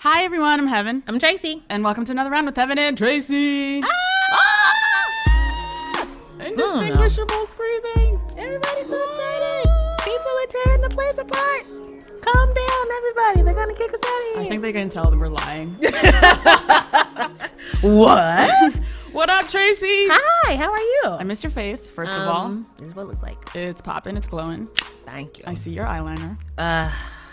Hi everyone, I'm Heben. I'm Tracy. And welcome to another round with Heben and Tracy. Indistinguishable screaming. Everybody's so excited. People are tearing the place apart. Calm down, everybody. They're going to kick us out of here. I think they can tell that we're lying. What? What up, Tracy? Hi, how are you? I missed your face, first of all. This is what it looks like. It's popping, it's glowing. Thank you. I see your eyeliner.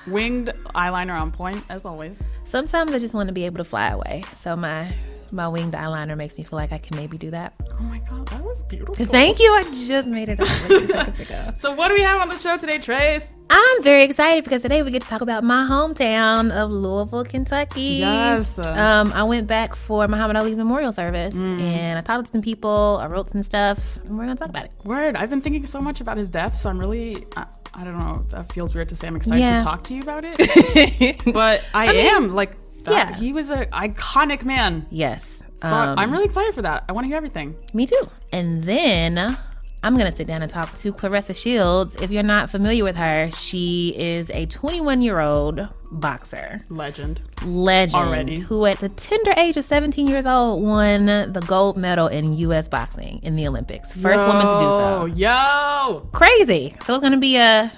Winged eyeliner on point, as always. Sometimes I just want to be able to fly away. So my winged eyeliner makes me feel like I can maybe do that. Oh my God, that was beautiful. Thank you. I just made it up like 2 seconds ago. So what do we have on the show today, Trace? I'm very excited because today we get to talk about my hometown of Louisville, Kentucky. Yes. I went back for Muhammad Ali's memorial service and I talked to some people. I wrote some stuff and we're going to talk about it. Word. I've been thinking so much about his death, so I'm really... I don't know. That feels weird to say. I'm excited to talk to you about it. But I am. Like, that, he was an iconic man. Yes. So I'm really excited for that. I want to hear everything. Me too. And then I'm going to sit down and talk to Claressa Shields. If you're not familiar with her, she is a 21-year-old boxer. Legend. Already. Who at the tender age of 17 years old won the gold medal in U.S. boxing in the Olympics. First woman to do so. Yo! Crazy. So it's gonna be a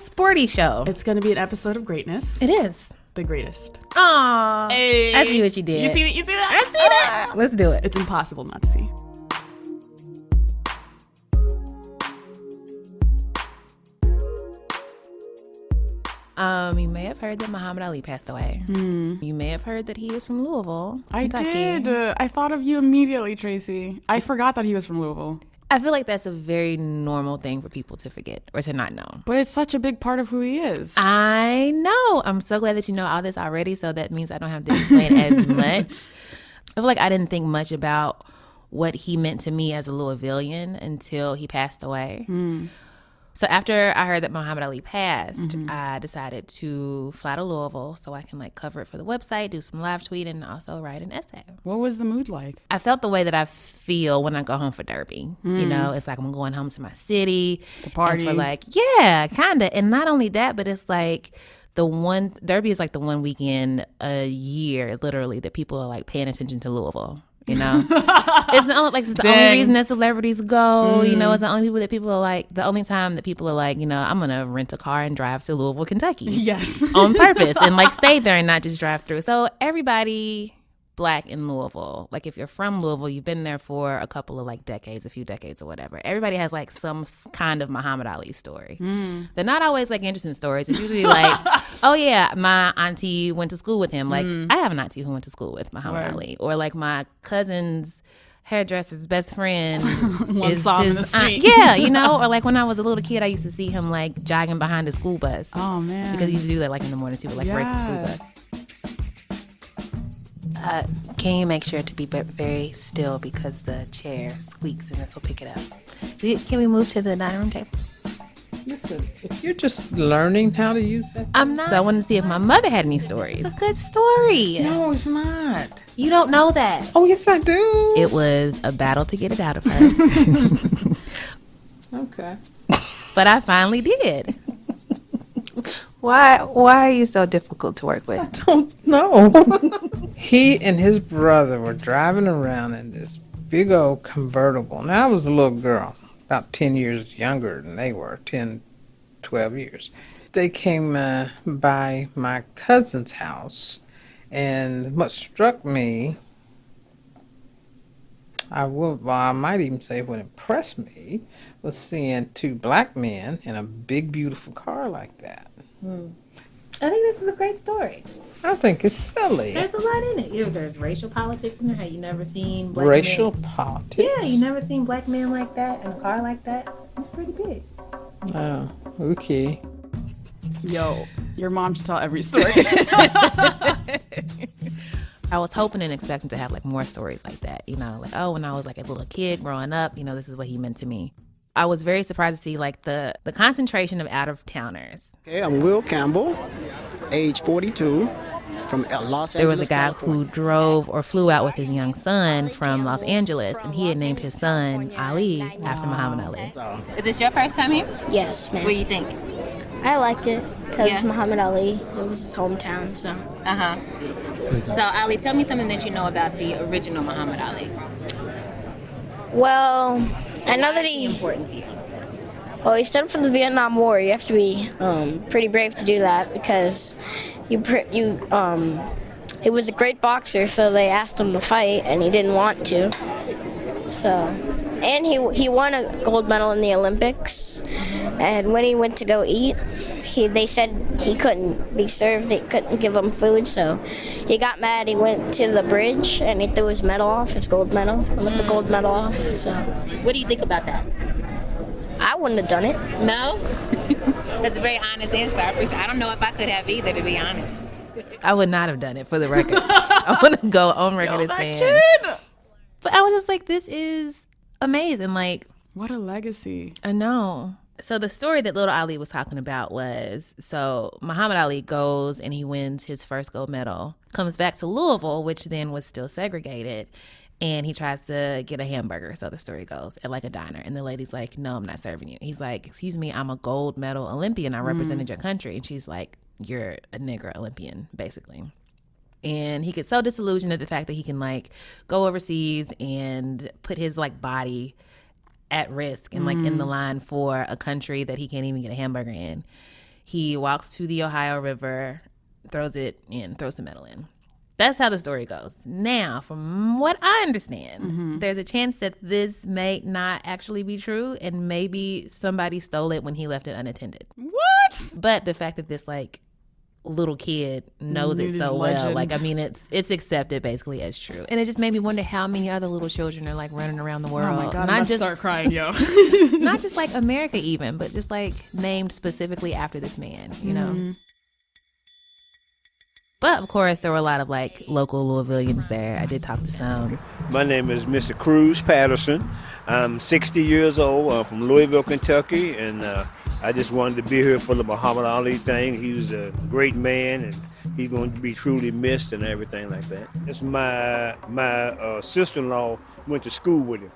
sporty show. It's gonna be an episode of greatness. It is. The greatest. Aww. Hey. I see what you did. You see that? I see that. Let's do it. It's impossible not to see. You may have heard that Muhammad Ali passed away. You may have heard that he is from Louisville, Kentucky. I did. I thought of you immediately, Tracy. I forgot that he was from Louisville. I feel like that's a very normal thing for people to forget or to not know. But it's such a big part of who he is. I know. I'm so glad that you know all this already, so that means I don't have to explain as much. I feel like I didn't think much about what he meant to me as a Louisvillian until he passed away. So after I heard that Muhammad Ali passed, I decided to fly to Louisville so I can cover it for the website, do some live tweeting, and also write an essay. What was the mood like? I felt the way that I feel when I go home for Derby. You know, it's like I'm going home to my city. To party. And for kind of. And not only that, but it's like Derby is like the one weekend a year, literally, that people are paying attention to Louisville. You know, it's the only reason that celebrities go. You know, it's the only time that people are I'm gonna rent a car and drive to Louisville, Kentucky. Yes, on purpose and stay there and not just drive through. So everybody Black in Louisville, if you're from Louisville, you've been there for a couple of decades, a few decades or whatever. Everybody has some kind of Muhammad Ali story. They're not always interesting stories. It's usually oh yeah, my auntie went to school with him. I have an auntie who went to school with Muhammad Ali, or my cousin's hairdresser's best friend is saw him in the street. Yeah, you know, or when I was a little kid, I used to see him jogging behind the school bus. Oh man, because he used to do that in the mornings. He would race the school bus. Can you make sure to be very still because the chair squeaks and this will pick it up? Can we move to the dining room table? Listen, if you're just learning how to use that, I'm not. So I wanted to see if my mother had any stories. It's a good story. No, it's not. You don't know that. Oh, yes, I do. It was a battle to get it out of her. Okay. But I finally did. Why are you so difficult to work with? I don't know. He and his brother were driving around in this big old convertible. Now, I was a little girl, about 10 years younger than they were, 10, 12 years. They came by my cousin's house, and what struck me, I might even say what impressed me, was seeing two Black men in a big, beautiful car like that. I think this is a great story. I think it's silly. There's a lot in it. There's racial politics in there. How you never seen Black racial men. Politics? Yeah, you never seen Black men like that in a car like that. It's pretty big. Oh, okay. Yo, your mom should tell every story. I was hoping and expecting to have more stories like that. You know, when I was a little kid growing up, this is what he meant to me. I was very surprised to see the concentration of out-of-towners. Okay, I'm Will Campbell, age 42, from Los Angeles, There was a guy California. who drove or flew out with his young son from Los Angeles, and he had named his son Ali after Muhammad Ali. Is this your first time here? Yes, ma'am. What do you think? I like it because Muhammad Ali, it was his hometown, so. So, Ali, tell me something that you know about the original Muhammad Ali. Well, I know that Why is he important to you? Well, he stood up for the Vietnam War. You have to be pretty brave to do that because he was a great boxer, so they asked him to fight, and he didn't want to. So, and he won a gold medal in the Olympics, and when he went to go eat, they said he couldn't be served. They couldn't give him food, so he got mad. He went to the bridge and he threw his medal off, his gold medal, the gold medal off. So, what do you think about that? I wouldn't have done it. No? That's a very honest answer. I appreciate it. I don't know if I could have either, to be honest. I would not have done it, for the record. I want to go on record as saying. But I was just like, this is amazing. Like, what a legacy. I know. So the story that little Ali was talking about was, so Muhammad Ali goes and he wins his first gold medal, comes back to Louisville, which then was still segregated, and he tries to get a hamburger, so the story goes, at like a diner. And the lady's like, no, I'm not serving you. He's like, excuse me, I'm a gold medal Olympian. I represented your country. And she's like, you're a nigger Olympian, basically. And he gets so disillusioned at the fact that he can like go overseas and put his like body at risk and like in the line for a country that he can't even get a hamburger in. He walks to the Ohio River, throws it in, throws the medal in. That's how the story goes. Now, from what I understand, there's a chance that this may not actually be true, and maybe somebody stole it when he left it unattended. What? But the fact that this like little kid knows it so well, like, I mean, it's accepted basically as true. And it just made me wonder how many other little children are like running around the world. Oh my God, not I'm just start crying, yo. not just like America even, but just like named specifically after this man, you know. But of course, there were a lot of like local Louisvillians there. I did talk to some. My name is Mr. Cruz Patterson. I'm 60 years old. I'm from Louisville, Kentucky, and I just wanted to be here for the Muhammad Ali thing. He was a great man, and he's going to be truly missed and everything like that. It's my sister-in-law went to school with him.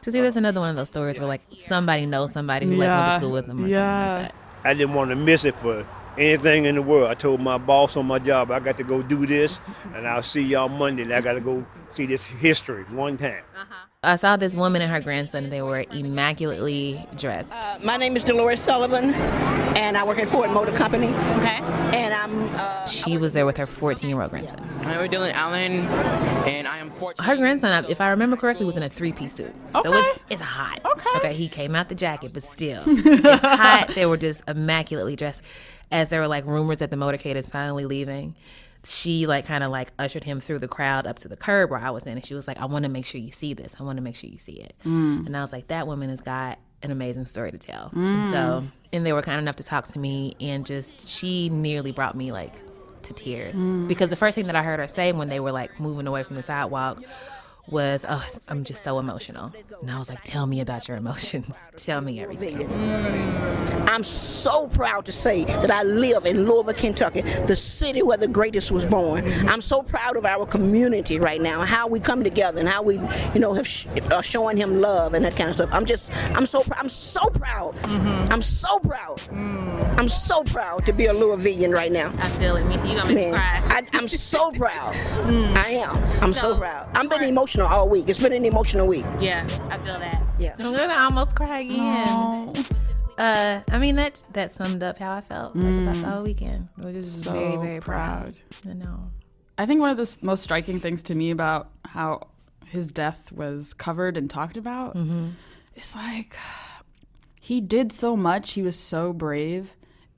So see, that's another one of those stories where like somebody knows somebody who like went to school with him or something like that. I didn't want to miss it for anything in the world. I told my boss on my job, I got to go do this, and I'll see y'all Monday, and I got to go see this history one time. I saw this woman and her grandson, and they were immaculately dressed. My name is Dolores Sullivan, and I work at Ford Motor Company. Okay. And I'm... she was there with her 14-year-old grandson. I'm Dylan Allen, and I am 14. Her grandson, if I remember correctly, was in a 3-piece suit. Okay. So it's hot. Okay. He came out the jacket, but still. It's hot. They were just immaculately dressed. As there were like rumors that the motorcade is finally leaving, she like kind of like ushered him through the crowd up to the curb where I was in, and she was like, I want to make sure you see this. I want to make sure you see it. And I was like, that woman has got an amazing story to tell. And they were kind enough to talk to me, and just she nearly brought me like to tears because the first thing that I heard her say when they were like moving away from the sidewalk was, oh, I'm just so emotional. And I was like, tell me about your emotions. Tell me everything. I'm so proud to say that I live in Louisville, Kentucky, the city where the greatest was born. I'm so proud of our community right now, how we come together and how we, have showing him love and that kind of stuff. I'm so proud. I'm so proud. I'm so proud. I'm so proud to be a Louisvillian right now. I feel it. Me too. You gonna make me cry. I'm so proud. I am. I'm so proud. I've been emotional all week. It's been an emotional week. Yeah, I feel that. Yeah. I'm gonna almost cry again. I mean, that summed up how I felt like about the whole weekend. I was just So very, very proud. I know. I think one of the most striking things to me about how his death was covered and talked about is like he did so much. He was so brave.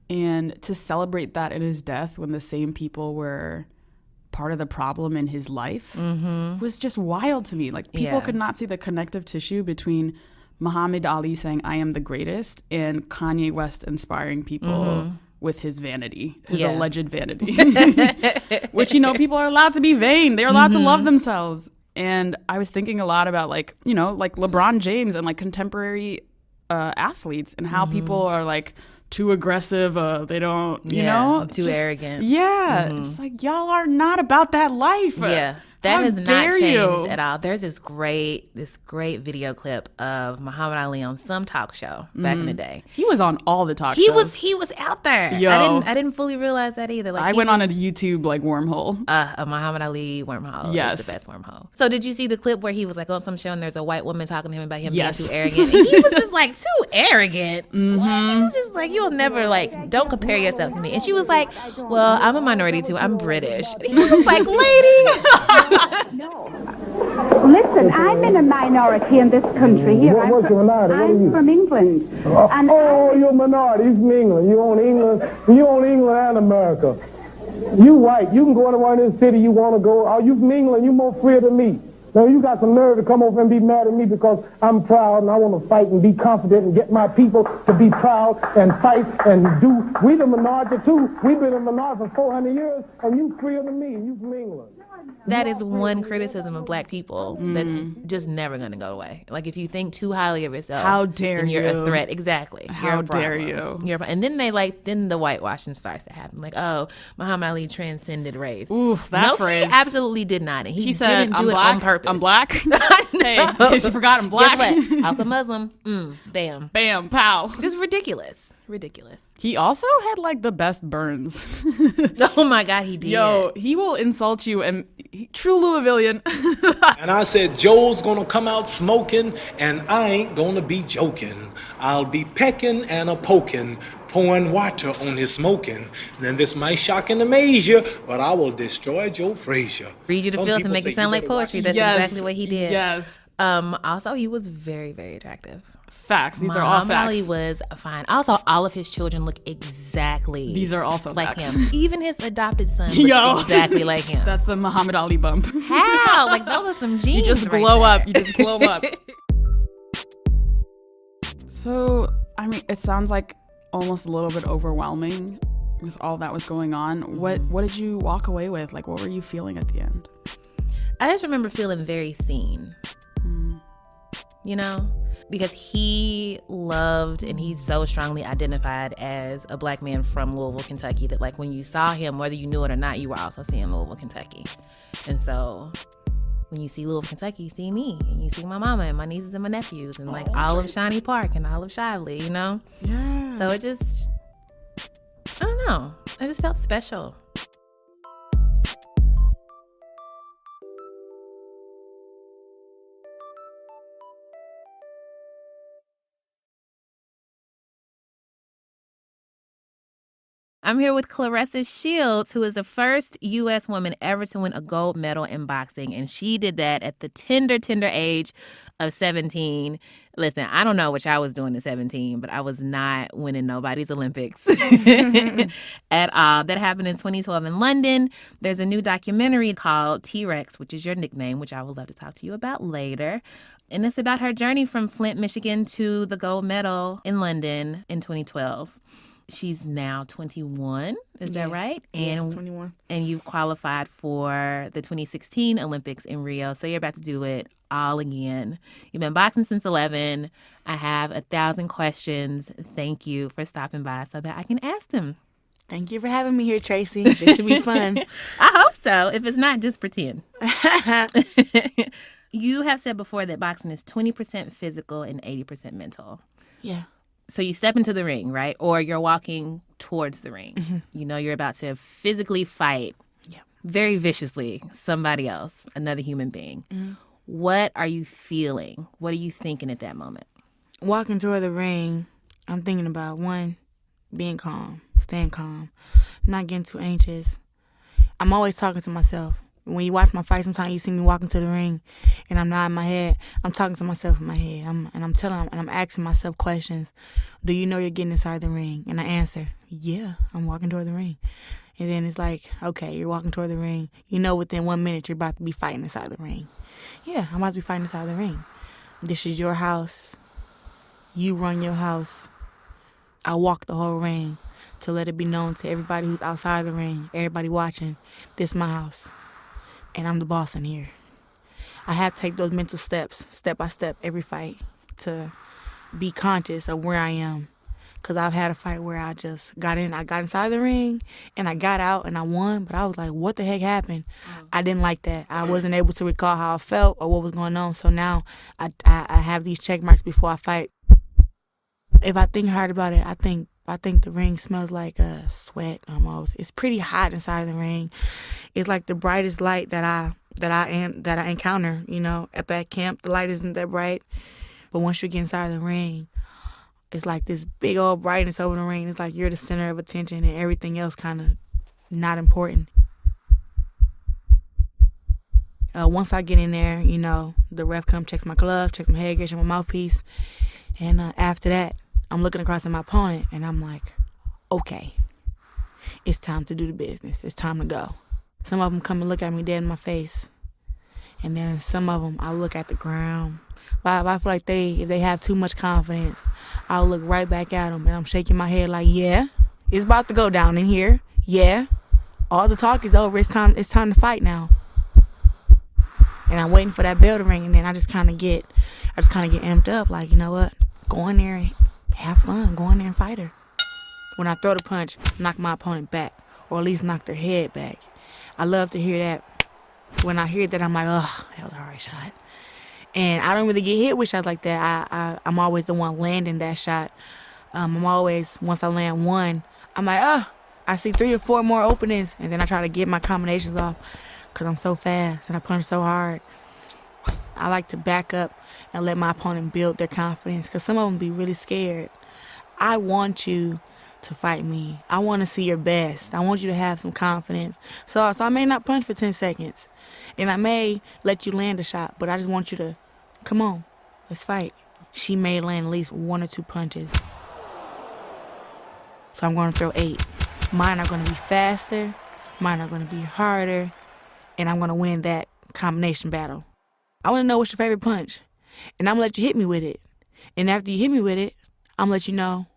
And to celebrate that in his death when the same people were part of the problem in his life was just wild to me. Like people could not see the connective tissue between Muhammad Ali saying, I am the greatest, and Kanye West inspiring people with his vanity, his alleged vanity, which, people are allowed to be vain. They're allowed to love themselves. And I was thinking a lot about like LeBron James and like contemporary athletes and how people are like too aggressive. They don't, too arrogant. Yeah. It's like, y'all are not about that life. That How has not dare changed you. at all. There's this great video clip of Muhammad Ali on some talk show back in the day. He was on all the talk He shows. was out there. Yo. I didn't fully realize that either. Like I he went on a was, YouTube like wormhole. a Muhammad Ali wormhole. Yes. Is the best wormhole. So did you see the clip where he was like on some show and there's a white woman talking to him about him Yes. being too arrogant? And he was just like, too arrogant? What? He was just like, you'll never like, don't compare yourself to me. And she was like, well, I'm a minority too. I'm British. And he was like, lady. Listen, I'm in a minority in this country here. What's your minority? What are I'm you? from England. You're a minority. You're from England. You own England and America. You white. You can go anywhere in this city you want to go. Are you from England? You more free than me. Now, you got some nerve to come over and be mad at me because I'm proud and I want to fight and be confident and get my people to be proud and fight and do. We the minority, too. We've been a minority for 400 years, and you freer than me. You from England. That is one criticism of black people that's just never going to go away. Like, if you think too highly of yourself, How dare then you're you. a threat. Exactly. How You're a dare problem. you. And then then the whitewashing starts to happen. Like, oh, Muhammad Ali transcended race. Oof, that phrase. He absolutely did not. And He said, didn't do I'm it black. on purpose. I'm black. Hey, in case you forgot, I'm black. Guess what? Also Muslim. Damn. Bam, pow. Just ridiculous. Ridiculous. He also had like the best burns. Oh my God, he did. Yo, he will insult you and true Louisvillian. And I said, Joe's gonna come out smoking, and I ain't gonna be joking. I'll be pecking and a poking, pouring water on his smoking. Then this might shock and amaze you, but I will destroy Joe Frazier. Read you to Some filth people and make say it sound you like better watch poetry. it. That's Yes, exactly what he did. yes. Also, he was very, very attractive. Facts. These are all facts. Ali was fine. Also, all of his children look exactly. These are also like facts. him. Even his adopted son looks exactly like him. That's the Muhammad Ali bump. How? Like those are some genes. You just right glow there. up. You just glow up. So, I mean, it sounds like almost a little bit overwhelming with all that was going on. What did you walk away with? Like, what were you feeling at the end? I just remember feeling very seen. You know, because he loved and he's so strongly identified as a black man from Louisville, Kentucky, that like when you saw him, whether you knew it or not, you were also seeing Louisville, Kentucky. And so when you see Louisville, Kentucky, you see me and you see my mama and my nieces and my nephews and like all of Shawnee Park and all of Shively, you know? Yeah. So it just, I don't know. I just felt special. I'm here with Claressa Shields, who is the first U.S. woman ever to win a gold medal in boxing. And she did that at the tender age of 17. Listen, I don't know what y'all was doing at 17, but I was not winning nobody's Olympics at all. That happened in 2012 in London. There's a new documentary called T-Rex, which is your nickname, which I would love to talk to you about later. And it's about her journey from Flint, Michigan to the gold medal in London in 2012. She's now 21, is that right? Yes, 21. And you've qualified for the 2016 Olympics in Rio, so you're about to do it all again. You've been boxing since 11. I have 1,000 questions. Thank you for stopping by so that I can ask them. Thank you for having me here, Tracy. This should be fun. I hope so. If it's not, just pretend. You have said before that boxing is 20% physical and 80% mental. Yeah. So you step into the ring, right? Or you're walking towards the ring. Mm-hmm. You know you're about to physically fight very viciously somebody else, another human being. Mm-hmm. What are you feeling? What are you thinking at that moment? Walking toward the ring, I'm thinking about, one, being calm, staying calm, not getting too anxious. I'm always talking to myself. When you watch my fight, sometimes you see me walking to the ring and I'm nodding my head. I'm talking to myself in my head. I'm asking myself questions. Do you know you're getting inside the ring? And I answer, yeah, I'm walking toward the ring. And then it's like, okay, you're walking toward the ring. You know within 1 minute you're about to be fighting inside the ring. Yeah, I'm about to be fighting inside the ring. This is your house. You run your house. I walk the whole ring to let it be known to everybody who's outside the ring, everybody watching, this is my house. And I'm the boss in here. I have to take those mental steps, step by step, every fight, to be conscious of where I am, Because I've had a fight where I just got inside the ring, and I got out, and I won. But I was like, what the heck happened? I didn't like that. I wasn't able to recall how I felt or what was going on. So now I have these check marks before I fight. If I think hard about it, I think the ring smells like sweat almost. It's pretty hot inside the ring. It's like the brightest light that I encounter, up at camp. The light isn't that bright. But once you get inside the ring, it's like this big old brightness over the ring. It's like you're the center of attention and everything else kind of not important. Once I get in there, the ref checks my glove, checks my headgear, checks my mouthpiece. And after that, I'm looking across at my opponent, and I'm like, okay, it's time to do the business. It's time to go. Some of them come and look at me dead in my face. And then some of them, I look at the ground. But I feel like if they have too much confidence, I'll look right back at them, and I'm shaking my head like, yeah, it's about to go down in here. Yeah, all the talk is over. It's time to fight now. And I'm waiting for that bell to ring, and then I just kind of get amped up. Like, you know what? Go in there and have fun. Go in there and fight her. When I throw the punch, knock my opponent back, or at least knock their head back. I love to hear that. When I hear that, I'm like, oh, that was a hard shot. And I don't really get hit with shots like that. I'm always the one landing that shot. I'm always, once I land one, I'm like, oh, I see 3 or 4 more openings. And then I try to get my combinations off because I'm so fast and I punch so hard. I like to back up and let my opponent build their confidence because some of them be really scared. I want you to fight me. I want to see your best. I want you to have some confidence. So I may not punch for 10 seconds. And I may let you land a shot, but I just want you to, come on, let's fight. She may land at least 1 or 2 punches. So I'm going to throw 8. Mine are going to be faster. Mine are going to be harder. And I'm going to win that combination battle. I want to know what's your favorite punch. And I'm going to let you hit me with it. And after you hit me with it, I'm going to let you know,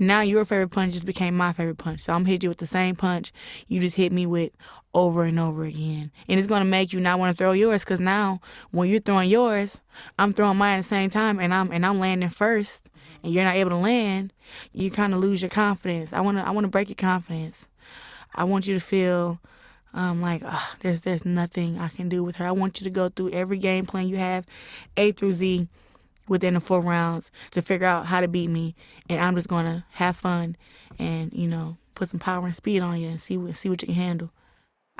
now your favorite punch just became my favorite punch. So I'm going to hit you with the same punch you just hit me with over and over again. And it's going to make you not want to throw yours because now when you're throwing yours, I'm throwing mine at the same time and I'm landing first and you're not able to land, you kind of lose your confidence. I want to break your confidence. I want you to feel like there's nothing I can do with her. I want you to go through every game plan you have, A through Z, within the 4 rounds to figure out how to beat me. And I'm just going to have fun and, put some power and speed on you and see what you can handle.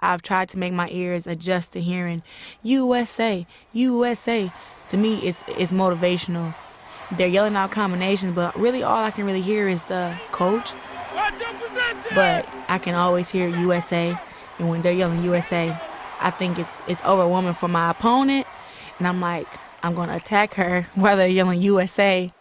I've tried to make my ears adjust to hearing USA, USA. To me, it's motivational. They're yelling out combinations, but really all I can really hear is the coach. But I can always hear USA. And when they're yelling USA, I think it's overwhelming for my opponent. And I'm like, I'm going to attack her while they're yelling USA.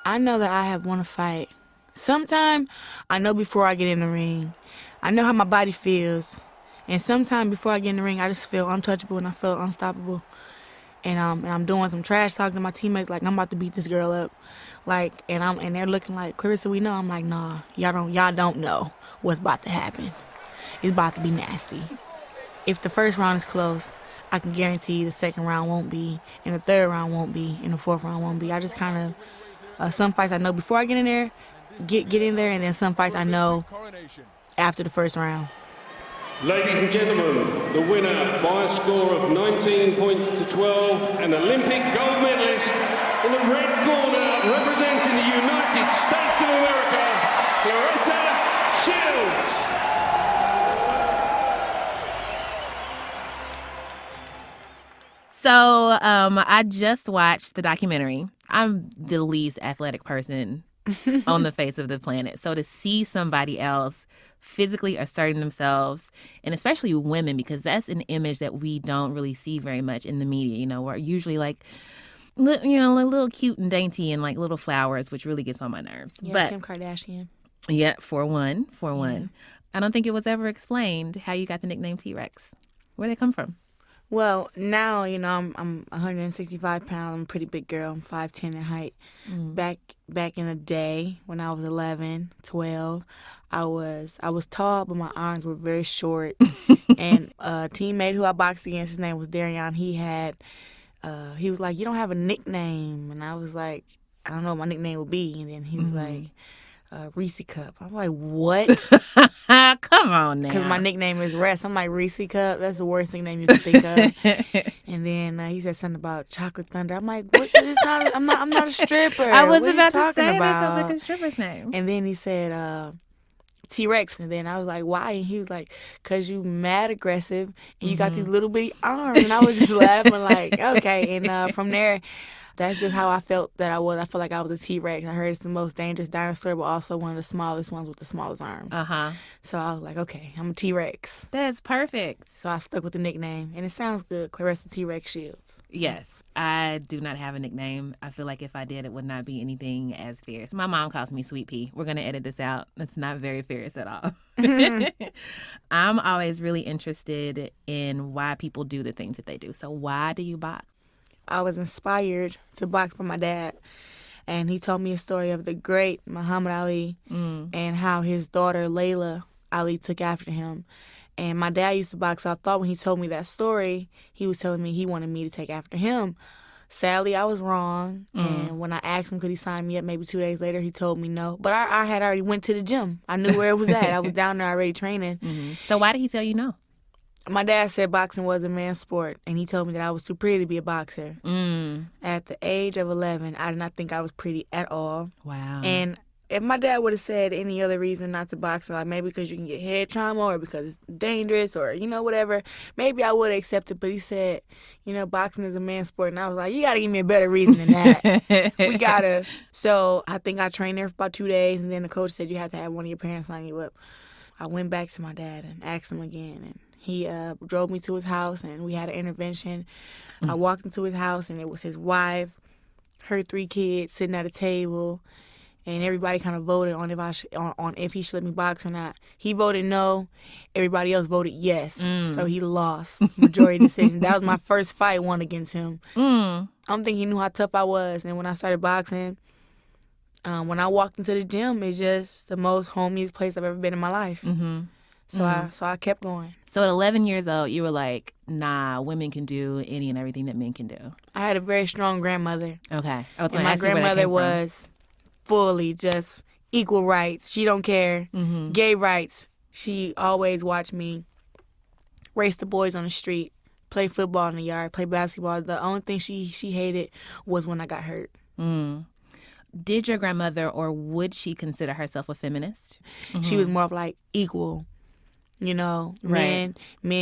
I know that I have won a fight. Sometime I know before I get in the ring. I know how my body feels. And sometime before I get in the ring, I just feel untouchable and I feel unstoppable. And I'm doing some trash talk to my teammates like I'm about to beat this girl up. And they're looking like, Claressa, we know. I'm like, nah, y'all don't know what's about to happen. It's about to be nasty. If the first round is close, I can guarantee you the second round won't be, and the third round won't be, and the fourth round won't be. I just kind of, some fights I know before I get in there, get in there, and then some fights I know after the first round. Ladies and gentlemen, the winner by a score of 19 points to 12, an Olympic gold medalist in the red corner, representing the United States of America, Claressa Shields. So I just watched the documentary. I'm the least athletic person on the face of the planet. So to see somebody else physically asserting themselves, and especially women, because that's an image that we don't really see very much in the media. We're usually like little cute and dainty and like little flowers, which really gets on my nerves. Yeah, but Kim Kardashian. Yeah, for one. I don't think it was ever explained how you got the nickname T-Rex. Where'd they come from? Well, now, I'm 165 pounds. I'm a pretty big girl. I'm 5'10" in height. Back in the day when I was 11, 12, I was tall, but my arms were very short. And a teammate who I boxed against, his name was Darion, he was like, you don't have a nickname. And I was like, I don't know what my nickname would be. And then he was like, Reese Cup. I'm like, what? Come on now. Because my nickname is Rest. I'm like, Reese Cup? That's the worst nickname you could think of. And then he said something about Chocolate Thunder. I'm like, what? I'm not a stripper. I was what about are you to say about? that sounds like a stripper's name. And then he said T-Rex. And then I was like, why? And he was like, because you mad aggressive and you got these little bitty arms. And I was just laughing like, okay. And from there, that's just how I felt that I was. I felt like I was a T-Rex. I heard it's the most dangerous dinosaur, but also one of the smallest ones with the smallest arms. So I was like, okay, I'm a T-Rex. That's perfect. So I stuck with the nickname. And it sounds good, Claressa T-Rex Shields. Yes. I do not have a nickname. I feel like if I did, it would not be anything as fierce. My mom calls me Sweet Pea. We're going to edit this out. It's not very fierce at all. I'm always really interested in why people do the things that they do. So why do you box? I was inspired to box by my dad. And he told me a story of the great Muhammad Ali and how his daughter, Layla Ali, took after him. And my dad used to box. So I thought when he told me that story, he was telling me he wanted me to take after him. Sadly, I was wrong. And when I asked him could he sign me up, maybe 2 days later, he told me no. But I had already went to the gym. I knew where it was at. I was down there already training. So why did he tell you no? My dad said boxing was a man's sport, and he told me that I was too pretty to be a boxer. At the age of 11, I did not think I was pretty at all. Wow. And if my dad would have said any other reason not to box, like maybe because you can get head trauma or because it's dangerous or, whatever, maybe I would have accepted. But he said, boxing is a man's sport. And I was like, you got to give me a better reason than that. We got to. So I think I trained there for about 2 days, and then the coach said you have to have one of your parents sign you up. I went back to my dad and asked him again, and he drove me to his house, and we had an intervention. I walked into his house, and it was his wife, her 3 kids sitting at a table, and everybody kind of voted on if he should let me box or not. He voted no. Everybody else voted yes. So he lost majority decision. That was my first fight won against him. I don't think he knew how tough I was. And when I started boxing, when I walked into the gym, it's just the most homiest place I've ever been in my life. So I kept going. So at 11 years old, you were like, nah, women can do any and everything that men can do. I had a very strong grandmother. Okay. And my grandmother was fully just equal rights. She don't care. Gay rights. She always watched me race the boys on the street, play football in the yard, play basketball. The only thing she hated was when I got hurt. Did your grandmother, or would she consider herself a feminist? She was more of like equal. Men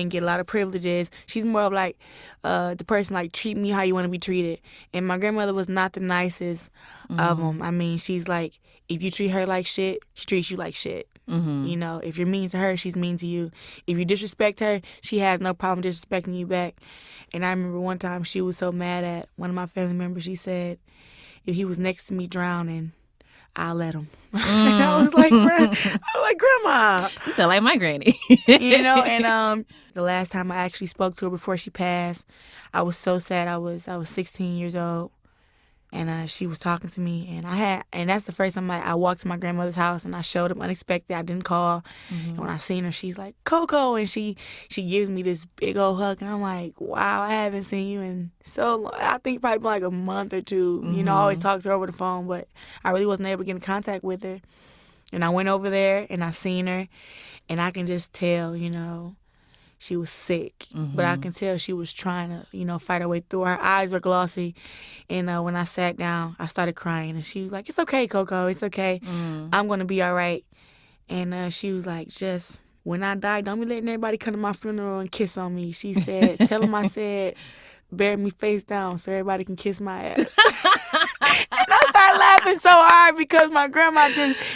get a lot of privileges. She's more of like the person like treat me how you want to be treated. And my grandmother was not the nicest of them. I mean, she's like, if you treat her like shit, she treats you like shit. If you're mean to her, she's mean to you. If you disrespect her, she has no problem disrespecting you back. And I remember one time she was so mad at one of my family members. She said, if he was next to me drowning, I'll let him. And I was like, Grandma. You sound like my granny. And the last time I actually spoke to her before she passed, I was so sad. I was 16 years old, and she was talking to me, and that's the first time I walked to my grandmother's house, and I showed up unexpected. I didn't call, and when I seen her, she's like, Coco, and she gives me this big old hug, and I'm like, wow, I haven't seen you in so long. I think probably been like a month or two. I always talk to her over the phone, but I really wasn't able to get in contact with her. And I went over there, and I seen her, and I can just tell, she was sick. But I can tell she was trying to, fight her way through. Her eyes were glossy. And when I sat down, I started crying. And she was like, it's okay, Coco. It's okay. I'm going to be all right. And she was like, just when I die, don't be letting everybody come to my funeral and kiss on me. She said, tell them I said, bury me face down so everybody can kiss my ass. And I started laughing so hard because my grandma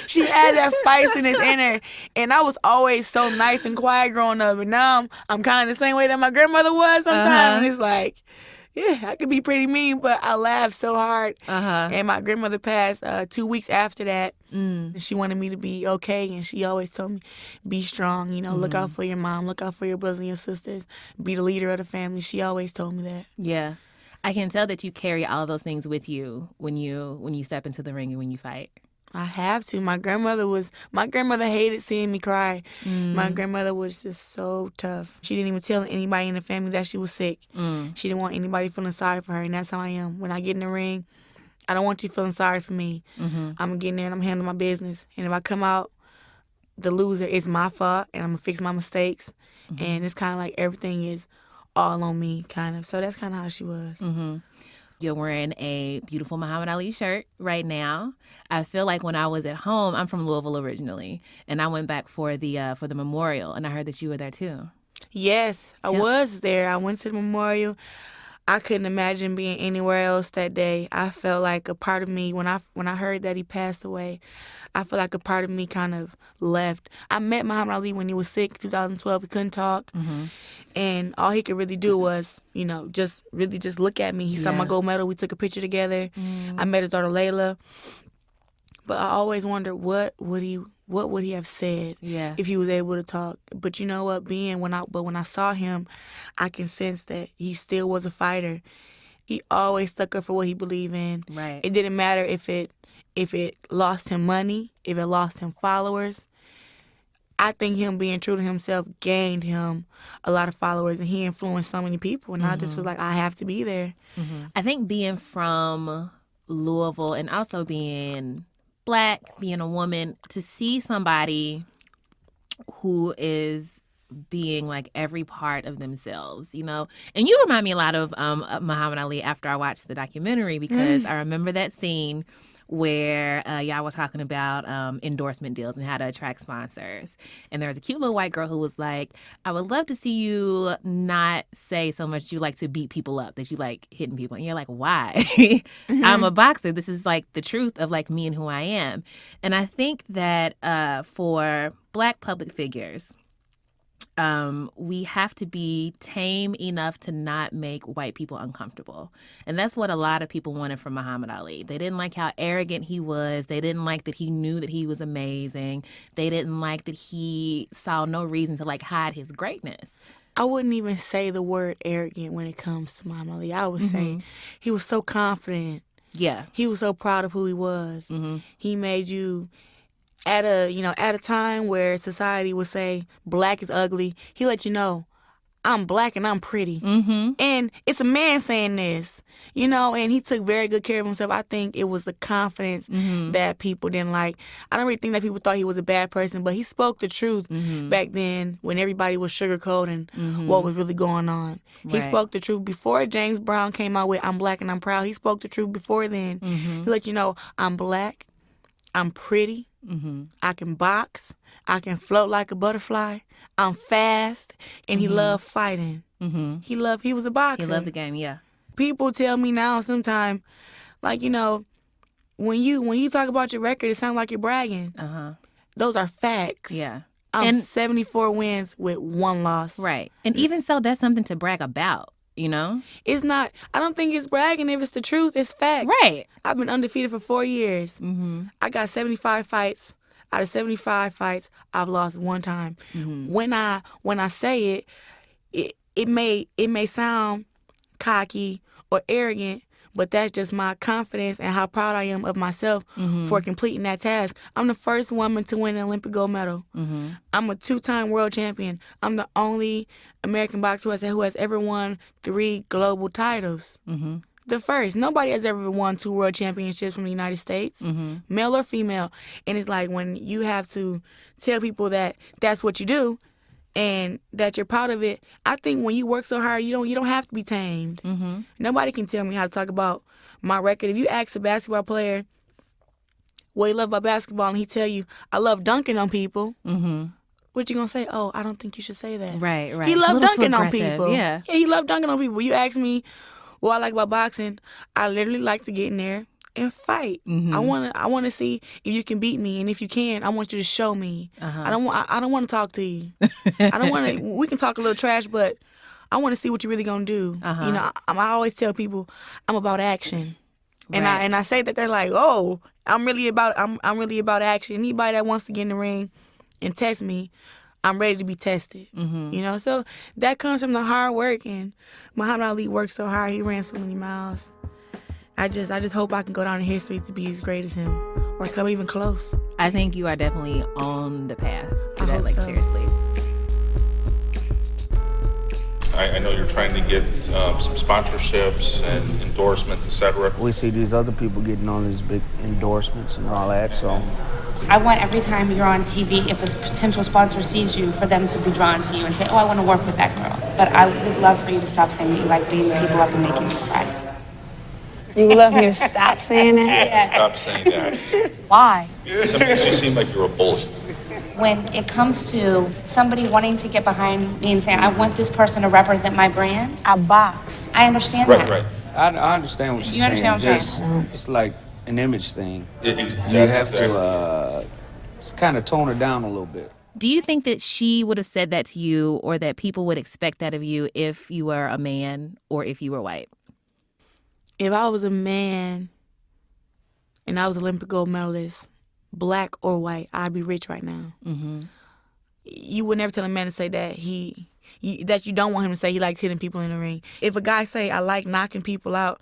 she had that feistiness in her. And I was always so nice and quiet growing up. And now I'm kind of the same way that my grandmother was sometimes. And it's like, yeah, I could be pretty mean, but I laughed so hard. And my grandmother passed 2 weeks after that. She wanted me to be okay, and she always told me, be strong, look out for your mom, look out for your brothers and your sisters, be the leader of the family. She always told me that. Yeah. I can tell that you carry all of those things with you when you step into the ring and when you fight. I have to. My grandmother hated seeing me cry. My grandmother was just so tough. She didn't even tell anybody in the family that she was sick. She didn't want anybody feeling sorry for her, and that's how I am. When I get in the ring, I don't want you feeling sorry for me. I'm going to get in there and I'm handling my business. And if I come out the loser, it's my fault, and I'm going to fix my mistakes. And it's kind of like everything is all on me, kind of. So that's kind of how she was. You're wearing a beautiful Muhammad Ali shirt right now. I feel like when I was at home, I'm from Louisville originally, and I went back for the memorial, and I heard that you were there too. Yes, I was there. I went to the memorial. I couldn't imagine being anywhere else that day. I felt like a part of me, when I heard that he passed away, I felt like a part of me kind of left. I met Muhammad Ali when he was sick, 2012. He couldn't talk. And all he could really do was, just look at me. He saw my gold medal. We took a picture together. I met his daughter, Layla. But I always wondered, what would he have said if he was able to talk? But you know what? When I saw him, I can sense that he still was a fighter. He always stuck up for what he believed in. Right. It didn't matter if it lost him money, if it lost him followers. I think him being true to himself gained him a lot of followers, and he influenced so many people. And I just was like, I have to be there. I think being from Louisville and also being Black, being a woman, to see somebody who is being like every part of themselves, and you remind me a lot of Muhammad Ali after I watched the documentary, because I remember that scene where y'all were talking about endorsement deals and how to attract sponsors. And there was a cute little white girl who was like, I would love to see you not say so much you like to beat people up, that you like hitting people. And you're like, why? I'm a boxer. This is like the truth of like me and who I am. And I think that for Black public figures, we have to be tame enough to not make white people uncomfortable. And that's what a lot of people wanted from Muhammad Ali. They didn't like how arrogant he was. They didn't like that he knew that he was amazing. They didn't like that he saw no reason to like hide his greatness. I wouldn't even say the word arrogant when it comes to Muhammad Ali. I would say he was so confident. Yeah. He was so proud of who he was. He made you... At a time where society would say Black is ugly, he let you know, I'm Black and I'm pretty. And it's a man saying this, and he took very good care of himself. I think it was the confidence that people didn't like. I don't really think that people thought he was a bad person, but he spoke the truth back then when everybody was sugarcoating what was really going on. He spoke the truth before James Brown came out with I'm Black and I'm proud. He spoke the truth before then. He let you know, I'm Black, I'm pretty, I can box, I can float like a butterfly, I'm fast, and he loved fighting. He was a boxer. He loved the game, yeah. People tell me now sometimes, like, when you talk about your record, it sounds like you're bragging. Those are facts. Yeah. I'm 74 wins with 1 loss. Right. And even so, that's something to brag about. It's not. I don't think it's bragging if it's the truth. It's facts. Right. I've been undefeated for 4 years. I got 75 fights. Out of 75 fights, I've lost 1 time. When I say it may sound cocky or arrogant, but that's just my confidence and how proud I am of myself for completing that task. I'm the first woman to win an Olympic gold medal. I'm a 2-time world champion. I'm the only American boxer who has ever won 3 global titles. The first. Nobody has ever won 2 world championships from the United States, male or female. And it's like when you have to tell people that that's what you do and that you're proud of it, I think when you work so hard, you don't have to be tamed. Nobody can tell me how to talk about my record. If you ask a basketball player what he loves about basketball and he tell you, I love dunking on people, what you gonna say? Oh, I don't think you should say that. Right. He loved dunking on people. Yeah, he loved dunking on people. You ask me what I like about boxing, I literally like to get in there and fight. I want to see if you can beat me, and if you can, I want you to show me. I don't want to talk to you. I don't want to. We can talk a little trash, but I want to see what you're really gonna do. I always tell people I'm about action, and I say that, they're like, oh, I'm really about action. Anybody that wants to get in the ring and test me, I'm ready to be tested. So that comes from the hard work, and Muhammad Ali worked so hard. He ran so many miles. I just hope I can go down in history to be as great as him, or come even close. I think you are definitely on the path to that, like, seriously. I know you're trying to get some sponsorships and endorsements, etc. We see these other people getting on these big endorsements and all that, so. I want every time you're on TV, if a potential sponsor sees you, for them to be drawn to you and say, oh, I want to work with that girl. But I would love for you to stop saying that you like beating people up and making them cry. You would love me to stop saying that? Yeah, stop saying that. Why? It makes you seem like you're a bully. When it comes to somebody wanting to get behind me and saying, I want this person to represent my brand. I box. I understand that. Right. I understand what she's You saying. understand what I'm It's like an image thing. You Exactly. have to kind of tone it down a little bit. Do you think that she would have said that to you, or that people would expect that of you if you were a man or if you were white? If I was a man and I was Olympic gold medalist, black or white, I'd be rich right now. Mm-hmm. You would never tell a man to say that that you don't want him to say he likes hitting people in the ring. If a guy say, I like knocking people out,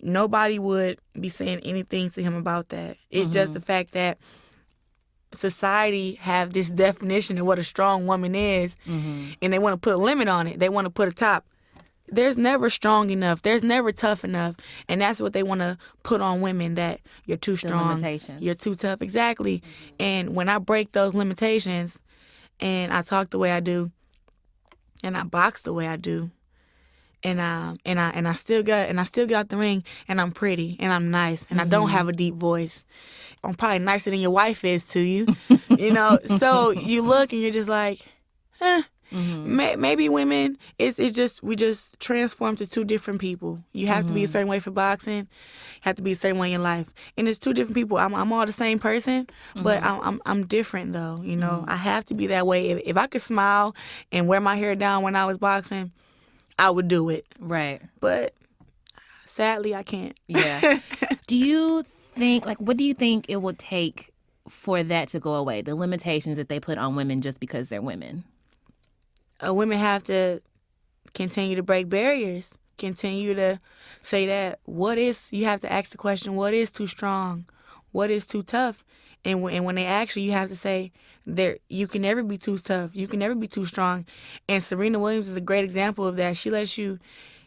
nobody would be saying anything to him about that. It's just the fact that society have this definition of what a strong woman is, and they want to put a limit on it. They want to put a top. There's never strong enough. There's never tough enough. And that's what they want to put on women, that you're too strong. The limitations. You're too tough. Exactly. And when I break those limitations and I talk the way I do and I box the way I do and I still get out the ring and I'm pretty and I'm nice and I don't have a deep voice. I'm probably nicer than your wife is to you. So you look and you're just like, maybe women, we just transform to two different people. You have to be a certain way for boxing. You have to be a certain way in life. And it's two different people. I'm all the same person, but I'm different though. I have to be that way. If I could smile and wear my hair down when I was boxing, I would do it. Right. But sadly, I can't. Yeah. Do you think, what do you think it would take for that to go away? The limitations that they put on women just because they're women? Women have to continue to break barriers, continue to say that you have to ask the question, what is too strong? What is too tough? And when they ask you, you have to say, you can never be too tough. You can never be too strong. And Serena Williams is a great example of that.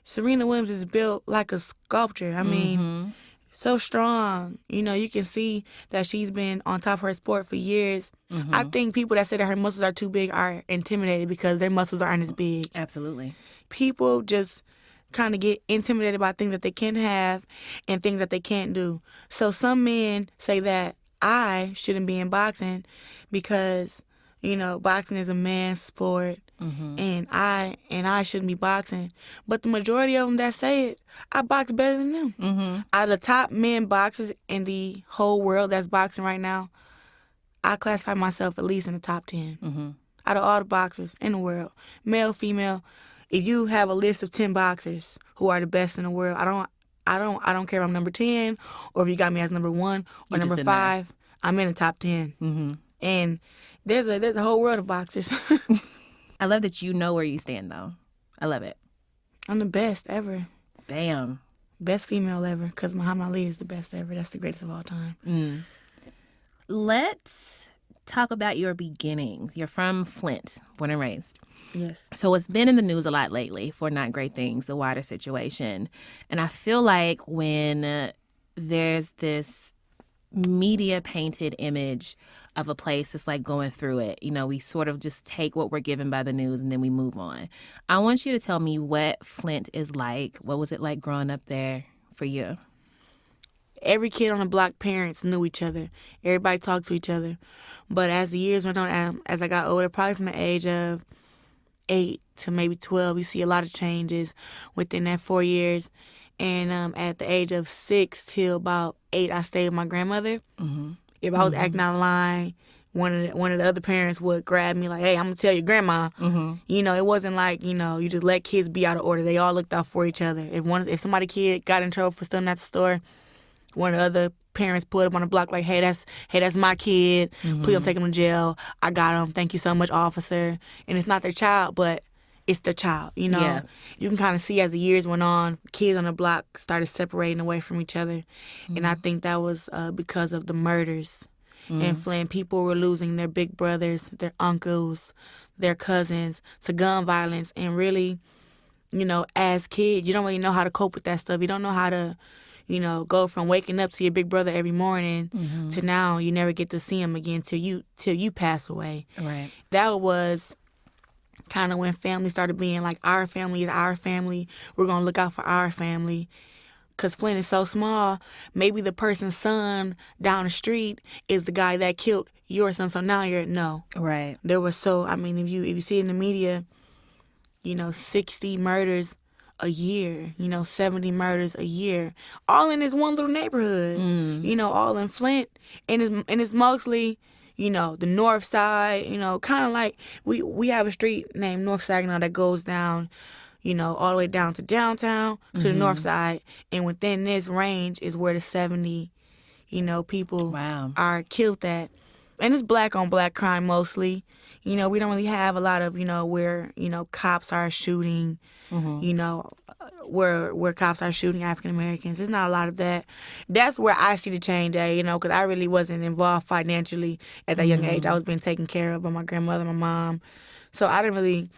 Serena Williams is built like a sculpture. I mean, so strong. You can see that she's been on top of her sport for years. I think people that say that her muscles are too big are intimidated because their muscles aren't as big. Absolutely. People just kind of get intimidated by things that they can have and things that they can't do. So some men say that I shouldn't be in boxing because, boxing is a man's sport. And I shouldn't be boxing. But the majority of them that say it, I box better than them. Out of the top men boxers in the whole world that's boxing right now, I classify myself at least in the top 10. Out of all the boxers in the world, male, female, if you have a list of 10 boxers who are the best in the world, I don't care if I'm number 10 or if you got me as number 1 or number 5. I'm in the top 10. And there's a whole world of boxers. I love that you know where you stand, though. I love it. I'm the best ever. Bam. Best female ever, because Muhammad Ali is the best ever. That's the greatest of all time. Let's talk about your beginnings. You're from Flint, born and raised. Yes. So it's been in the news a lot lately for Not Great Things, the water situation. And I feel like when there's this media-painted image of a place that's like going through it, we sort of just take what we're given by the news and then we move on. I want you to tell me what Flint is like. What was it like growing up there for you? Every kid on the block, parents knew each other. Everybody talked to each other. But as the years went on, as I got older, probably from the age of 8 to maybe 12, you see a lot of changes within that 4 years. And at the age of 6 till about 8, I stayed with my grandmother. If I was acting out of line, one of the other parents would grab me like, hey, I'm going to tell your grandma. It wasn't like, you just let kids be out of order. They all looked out for each other. If somebody's kid got in trouble for stealing at the store, one of the other parents put up on the block like, hey, that's my kid. Please don't take him to jail. I got him. Thank you so much, officer. And it's not their child, but it's their child, Yeah. You can kind of see as the years went on, kids on the block started separating away from each other. And I think that was because of the murders. In Flint, people were losing their big brothers, their uncles, their cousins to gun violence. And really, as kids, you don't really know how to cope with that stuff. You don't know how to, go from waking up to your big brother every morning to now you never get to see him again till you pass away. Right. That was kind of when family started being like, our family is our family. We're going to look out for our family. Because Flint is so small, maybe the person's son down the street is the guy that killed your son. So now no. Right. There was if you see in the media, 60 murders a year, 70 murders a year, all in this one little neighborhood, all in Flint. And it's mostly, the north side, kind of like we have a street named North Saginaw that goes down, all the way down to downtown to the north side. And within this range is where the 70, people are killed at. And it's black on black crime mostly. We don't really have a lot of, where, cops are shooting, where cops are shooting African Americans. There's not a lot of that. That's where I see the change at, because I really wasn't involved financially at that young age. I was being taken care of by my grandmother, my mom. So I didn't really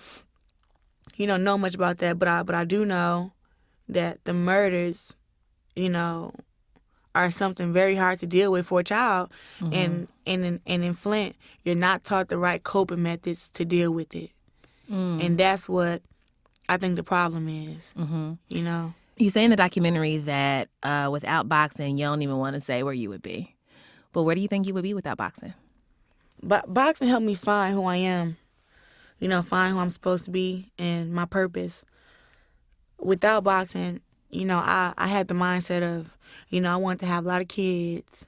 know much about that, but I do know that the murders, are something very hard to deal with for a child. And in Flint, you're not taught the right coping methods to deal with it. And that's what I think the problem is, You say in the documentary that without boxing, you don't even want to say where you would be. But where do you think you would be without boxing? But boxing helped me find who I am. Find who I'm supposed to be and my purpose. Without boxing, I had the mindset of, I wanted to have a lot of kids.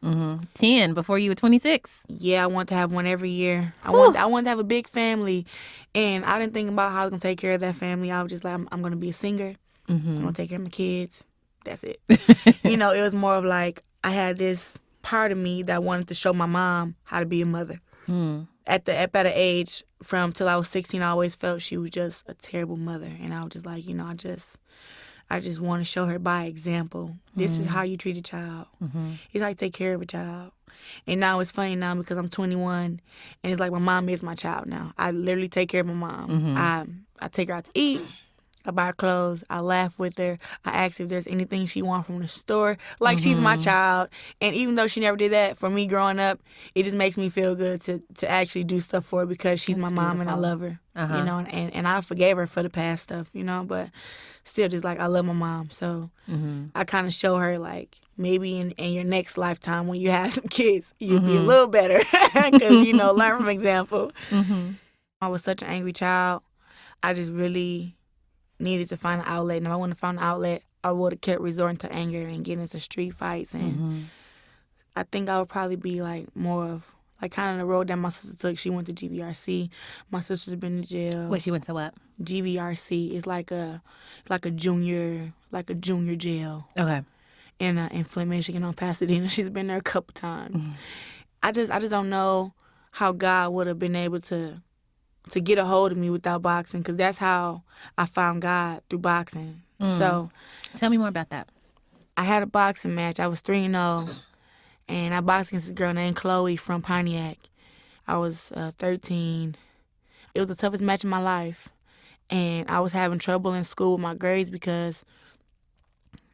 10 before you were 26? Yeah, I wanted to have one every year. I wanted to have a big family. And I didn't think about how I was going to take care of that family. I was just like, I'm going to be a singer. I'm going to take care of my kids. That's it. It was more of like, I had this part of me that wanted to show my mom how to be a mother. At an age from till I was 16, I always felt she was just a terrible mother. And I was just like, I just want to show her by example. This is how you treat a child. It's how you take care of a child. And now it's funny now because I'm 21, and it's like my mom is my child now. I literally take care of my mom. I take her out to eat. I buy her clothes. I laugh with her. I ask if there's anything she wants from the store. Like she's my child. And even though she never did that for me growing up, it just makes me feel good to actually do stuff for her because she's my mom and I love her. And I forgave her for the past stuff, but still just like I love my mom. So I kind of show her like maybe in your next lifetime when you have some kids, you'll be a little better because, learn from example. I was such an angry child. I just really needed to find an outlet. And if I wouldn't have found an outlet, I would have kept resorting to anger and getting into street fights. And I think I would probably be like more of like kind of the road that my sister took. She went to GBRC. My sister's been in jail. Wait, she went to what? GBRC is like a junior jail. Okay. In Flint, Michigan, on Pasadena. She's been there a couple times. I just don't know how God would have been able to get a hold of me without boxing, because that's how I found God, through boxing. So tell me more about that. I had a boxing match. I was 3-0, and I boxed against a girl named Chloe from Pontiac. I was 13. It was the toughest match of my life, and I was having trouble in school with my grades because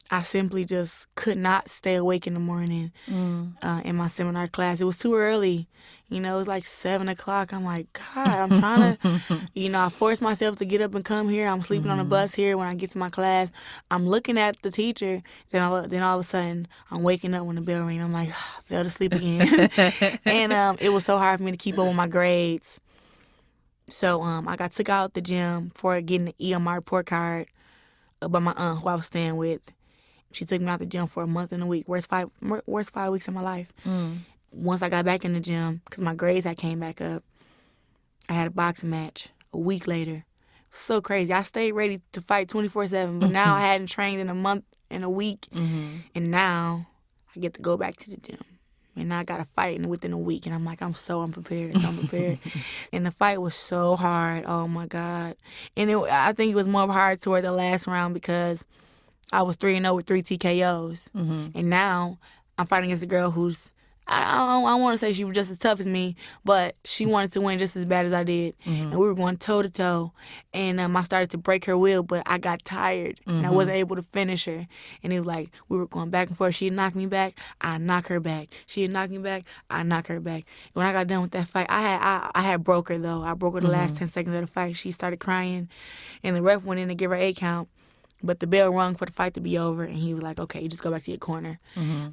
I simply just could not stay awake in the morning in my seminar class. It was too early. It was like 7 o'clock. I'm like, God, I'm trying to, I forced myself to get up and come here. I'm sleeping on the bus here when I get to my class. I'm looking at the teacher. Then all of a sudden, I'm waking up when the bell rings. I'm like, I fell asleep again. And it was so hard for me to keep up with my grades. So I got took out the gym for getting the E on my report card by my aunt who I was staying with. She took me out the gym for a month and a week. Worst 5 weeks of my life. Once I got back in the gym, because my grades had came back up, I had a boxing match a week later. So crazy. I stayed ready to fight 24/7, but now I hadn't trained in a month and a week, and now I get to go back to the gym. And now I got to fight within a week, and I'm like, I'm so unprepared, And the fight was so hard. Oh, my God. And I think it was more hard toward the last round because I was 3-0 with 3 TKOs. And now I'm fighting against a girl who's I want to say she was just as tough as me, but she wanted to win just as bad as I did. And we were going toe to toe. And I started to break her will, but I got tired and I wasn't able to finish her. And it was like we were going back and forth. She'd knock me back, I knock her back. She'd knock me back, I knock her back. When I got done with that fight, I had broke her though. I broke her the last 10 seconds of the fight. She started crying, and the ref went in to give her 8 count. But the bell rung for the fight to be over, and he was like, okay, you just go back to your corner.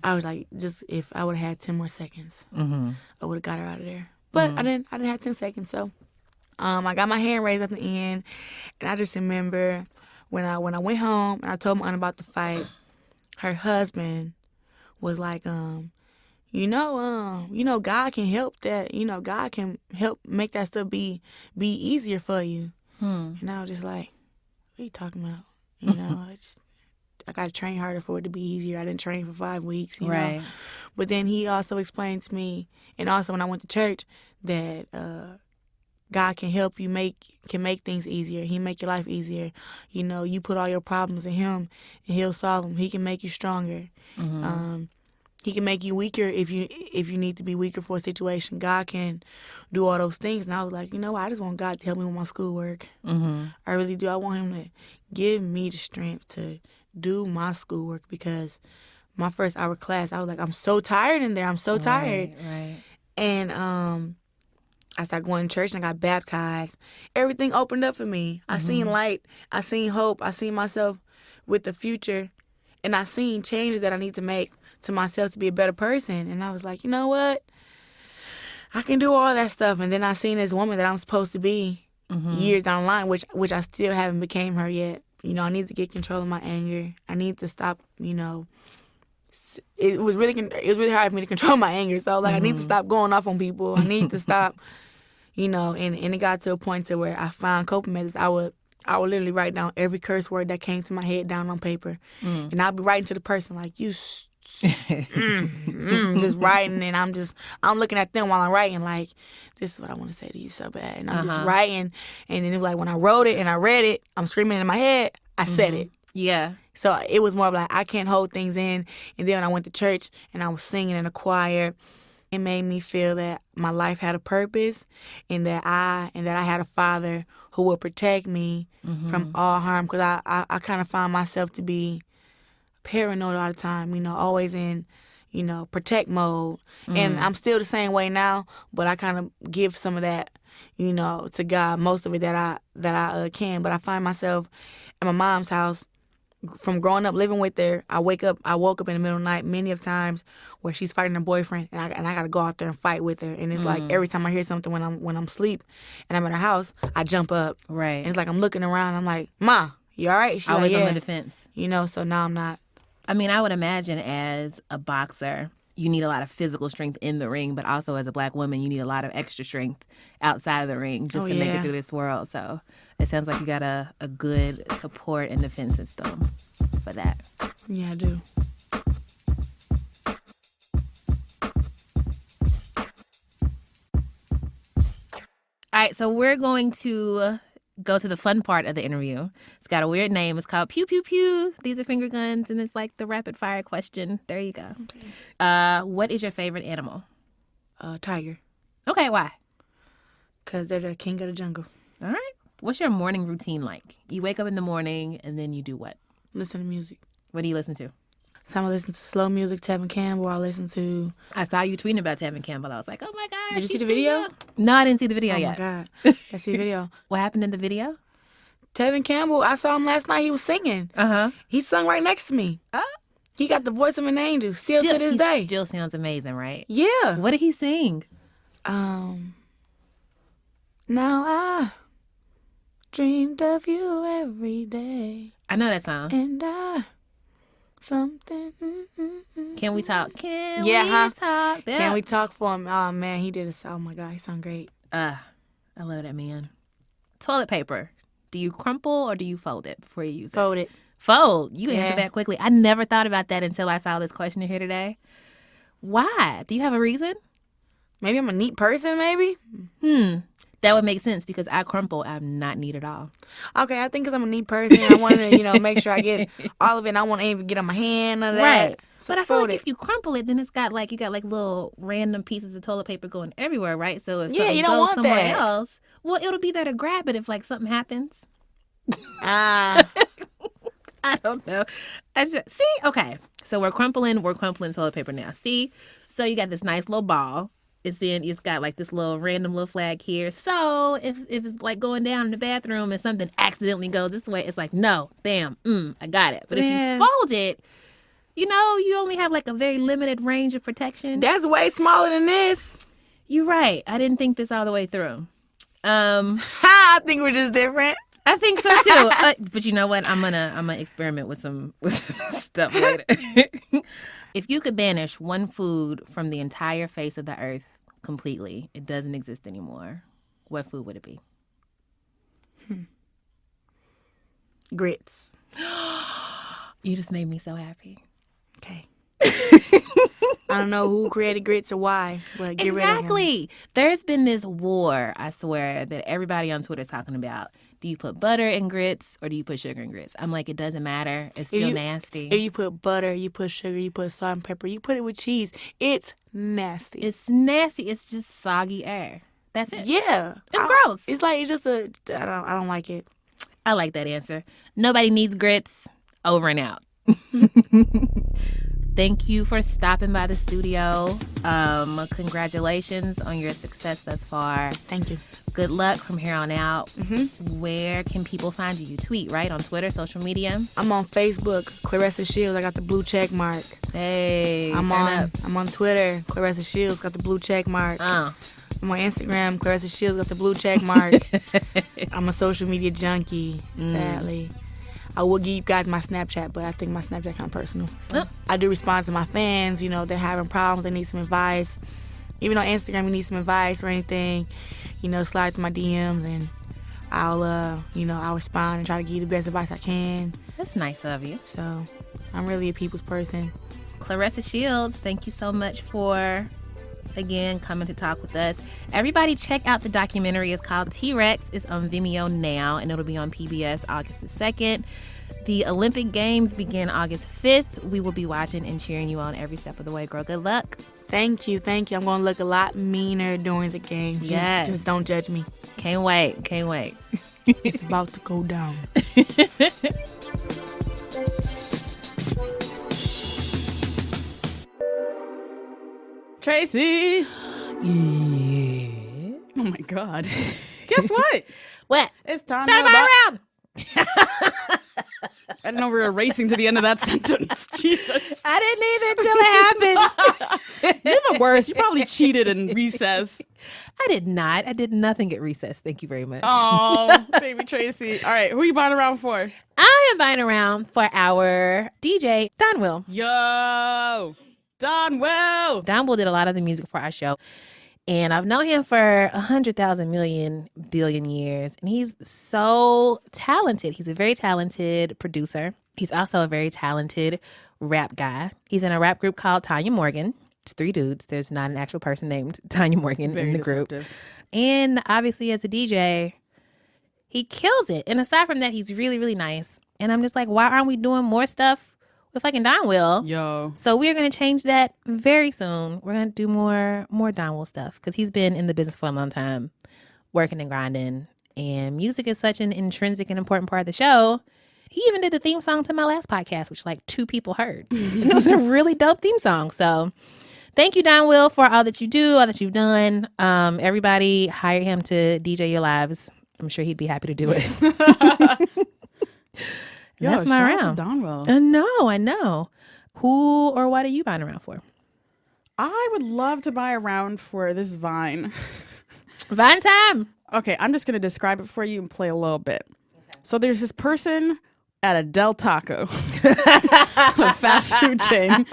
I was like, just if I would have had 10 more seconds, I would have got her out of there. But I didn't have 10 seconds, so I got my hand raised at the end, and I just remember when I went home and I told my aunt about the fight, her husband was like, God can help that. God can help make that stuff be easier for you. And I was just like, what are you talking about? I got to train harder for it to be easier. I didn't train for 5 weeks, you know. But then he also explained to me, and also when I went to church, that God can help you make things easier. He make your life easier. You put all your problems in him, and he'll solve them. He can make you stronger. He can make you weaker if you need to be weaker for a situation. God can do all those things. And I was like, I just want God to help me with my schoolwork. I really do. I want him to give me the strength to do my schoolwork, because my first hour class, I was like, I'm so tired in there. I'm so tired. Right. And I started going to church and I got baptized. Everything opened up for me. I seen light. I seen hope. I seen myself with the future. And I seen changes that I need to make to myself to be a better person. And I was like, you know what? I can do all that stuff. And then I seen this woman that I'm supposed to be years down the line, which I still haven't became her yet. I need to get control of my anger. I need to stop, it was really hard for me to control my anger. So I was like, I need to stop going off on people. I need to stop, and it got to a point to where I found coping methods. I would literally write down every curse word that came to my head down on paper. And I'll be writing to the person like, you just writing, and I'm looking at them while I'm writing like, this is what I want to say to you so bad. And I'm just writing, and then it was like when I wrote it and I read it, I'm screaming in my head, I said it. Yeah. So it was more of like, I can't hold things in. And then when I went to church and I was singing in a choir, it made me feel that my life had a purpose, and that I had a father who would protect me from all harm. Because I kind of found myself to be paranoid all the time, always in, protect mode. And I'm still the same way now, but I kind of give some of that, to God, most of it that I can. But I find myself at my mom's house from growing up living with her. I woke up in the middle of the night many of times where she's fighting her boyfriend, and I got to go out there and fight with her. And it's like every time I hear something when I'm asleep and I'm at her house, I jump up. Right. And it's like I'm looking around. I'm like, Ma, you all right? She's always like, yeah. on the defense. So now I'm not. I mean, I would imagine as a boxer, you need a lot of physical strength in the ring, but also as a black woman, you need a lot of extra strength outside of the ring just to make it through this world. So it sounds like you got a good support and defense system for that. Yeah, I do. All right, so we're going to go to the fun part of the interview. It's got a weird name. It's called Pew Pew Pew. These are finger guns, and it's like the rapid fire question. There you go. Okay. What is your favorite animal? Tiger. Okay, why? Because they're the king of the jungle. All right. What's your morning routine like? You wake up in the morning, and then you do what? Listen to music. What do you listen to? Some I listen to slow music, Tevin Campbell. I listen to... I saw you tweeting about Heben Campbell. I was like, oh my God. Did you see the video? No, I didn't see the video yet. Oh my God. I see the video. What happened in the video? Tevin Campbell, I saw him last night. He was singing. He sung right next to me. He got the voice of an angel still to this day. Still sounds amazing, right? Yeah. What did he sing? Now I dreamed of you every day. I know that song. And something. Can we talk? Can we talk? Yeah. Can we talk for him? Oh man, he did oh my God, he sung great. I love that man. Toilet paper. Do you crumple or do you fold it before you use it? Fold it. Fold. You answer that quickly. I never thought about that until I saw this question here today. Why? Do you have a reason? Maybe I'm a neat person, maybe? That would make sense because I crumple. I'm not neat at all. Okay, I think because I'm a neat person, I want to, make sure I get all of it. And I want to even get on my hand, none of that. Right. So but I feel like if you crumple it, then it's got like, you got like little random pieces of toilet paper going everywhere, right? So if something you don't goes want somewhere that. else, well, it'll be there to grab it if like something happens. Ah. I don't know. See, okay. So we're crumpling toilet paper now. See? So you got this nice little ball. It's got like this little random little flag here. So if it's like going down in the bathroom and something accidentally goes this way, it's like, no, bam, I got it. But if you fold it, you only have like a very limited range of protection. That's way smaller than this. You're right. I didn't think this all the way through. I think we're just different. I think so too. But you know what? I'm gonna experiment with some stuff later. If you could banish one food from the entire face of the earth completely, it doesn't exist anymore, what food would it be? Grits. You just made me so happy. Okay. I don't know who created grits or why, but get rid of them. Exactly. There's been this war, I swear, that everybody on Twitter is talking about. Do you put butter in grits or do you put sugar in grits? I'm like, it doesn't matter. It's still nasty. If you put butter, you put sugar, you put salt and pepper, you put it with cheese, it's nasty. It's nasty. It's just soggy air. That's it. Yeah. It's gross. It's like, it's just I don't like it. I like that answer. Nobody needs grits. Over and out. Thank you for stopping by the studio. Congratulations on your success thus far. Thank you. Good luck from here on out. Mm-hmm. Where can people find you? You tweet, right? On Twitter, social media? I'm on Facebook, Claressa Shields. I got the blue check mark. Hey, I'm on Twitter, Claressa Shields. Got the blue check mark. I'm on Instagram, Claressa Shields. Got the blue check mark. I'm a social media junkie, sadly. I will give you guys my Snapchat, but I think my Snapchat kind of personal. So I do respond to my fans. They're having problems. They need some advice. Even on Instagram, you need some advice or anything, slide to my DMs and I'll respond and try to give you the best advice I can. That's nice of you. So I'm really a people's person. Claressa Shields, thank you so much for, again, coming to talk with us. Everybody check out the documentary. It's called T-Rex. It's on Vimeo now, and it'll be on PBS August the 2nd. The Olympic Games begin August 5th. We will be watching and cheering you on every step of the way. Girl, good luck. Thank you. I'm going to look a lot meaner during the games. Yes. Just don't judge me. Can't wait. It's about to go down. Tracy. Yeah. Oh my God. Guess what? What? It's time to around. I didn't know we were racing to the end of that sentence. Jesus. I didn't either until it happened. You're the worst. You probably cheated in recess. I did not. I did nothing at recess. Thank you very much. Oh, baby Tracy. All right. Who are you buying around for? I am buying around for our DJ, Don Will. Yo. Don Will. Don Will did a lot of the music for our show. And I've known him for 100,000 million billion years. And he's so talented. He's a very talented producer. He's also a very talented rap guy. He's in a rap group called Tanya Morgan. It's 3 dudes. There's not an actual person named Tanya Morgan in the group. And obviously as a DJ, he kills it. And aside from that, he's really, really nice. And I'm just like, why aren't we doing more stuff with fucking Don Will? Yo. So we're going to change that very soon. We're going to do more Don Will stuff because he's been in the business for a long time, working and grinding. And music is such an intrinsic and important part of the show. He even did the theme song to my last podcast, which like 2 people heard. And it was a really dope theme song. So thank you, Don Will, for all that you do, all that you've done. Everybody hire him to DJ your lives. I'm sure he'd be happy to do it. Yo, that's my round. Don Will. I know. Who or what are you buying around for? I would love to buy around for this Vine. Vine time. Okay, I'm just going to describe it for you and play a little bit. Okay. So there's this person at a Del Taco, a fast food chain.